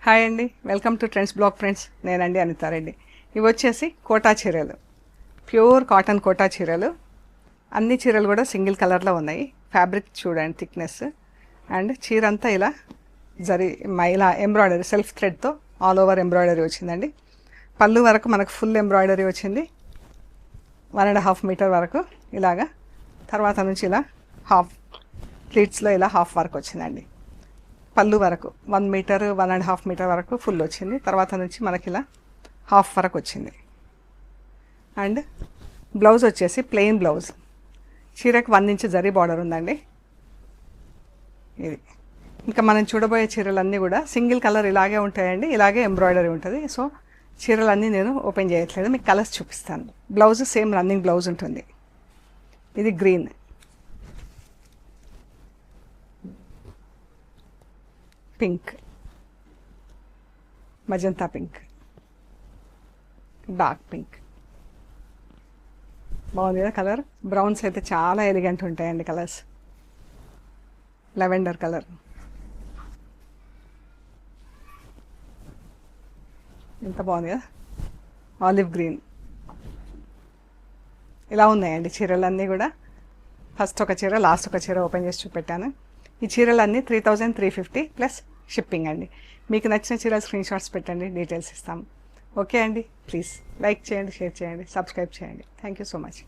Hi అండి, welcome to trends blog friends. నేనండి అనితారెడ్డి. ఇవి వచ్చేసి కోటా చీరలు, ప్యూర్ కాటన్ కోటా చీరలు. అన్ని చీరలు కూడా సింగిల్ కలర్లో ఉన్నాయి. ఫ్యాబ్రిక్ చూడండి థిక్నెస్. అండ్ చీర అంతా ఇలా ఇలా ఎంబ్రాయిడరీ సెల్ఫ్ థ్రెడ్తో ఆల్ ఓవర్ ఎంబ్రాయిడరీ వచ్చిందండి. పళ్ళు వరకు మనకు ఫుల్ ఎంబ్రాయిడరీ వచ్చింది, 1.5 మీటర్ వరకు ఇలాగా. తర్వాత నుంచి ఇలా హాఫ్ ప్లీట్స్లో ఇలా హాఫ్ వర్క్ వచ్చిందండి. పళ్ళు వరకు 1 మీటర్ 1.5 మీటర్ వరకు ఫుల్ వచ్చింది. తర్వాత నుంచి మనకి ఇలా హాఫ్ వరకు వచ్చింది. అండ్ బ్లౌజ్ వచ్చేసి ప్లెయిన్ బ్లౌజ్, చీరకు 1 ఇంచ్ జరీ బార్డర్ ఉందండి. ఇది ఇంకా మనం చూడబోయే చీరలన్నీ కూడా సింగిల్ కలర్ ఇలాగే ఉంటాయండి, ఇలాగే ఎంబ్రాయిడరీ ఉంటుంది. సో చీరలన్నీ నేను ఓపెన్ చేయట్లేదు, మీకు కలర్స్ చూపిస్తాను. బ్లౌజ్ సేమ్ రన్నింగ్ బ్లౌజ్ ఉంటుంది. ఇది green, pink, magenta pink, dark pink. బాగుంది కదా కలర్. బ్రౌన్స్ అయితే చాలా ఎలిగెంట్ ఉంటాయండి కలర్స్. లెవెండర్ కలర్, ఎంత బాగుంది కదా. Olive green. ఇలా ఉన్నాయండి చీరలన్నీ కూడా. ఫస్ట్ ఒక చీర, లాస్ట్ ఒక చీర ఓపెన్ చేసి చూపెట్టాను. ఈ చీరలన్నీ 3350 ప్లస్ షిప్పింగ్ అండి. మీకు నచ్చిన చీరల స్క్రీన్ షాట్స్ పెట్టండి, డీటెయిల్స్ ఇస్తాము. ఓకే అండి, ప్లీజ్ లైక్ చేయండి, షేర్ చేయండి, సబ్స్క్రైబ్ చేయండి. Thank you so much.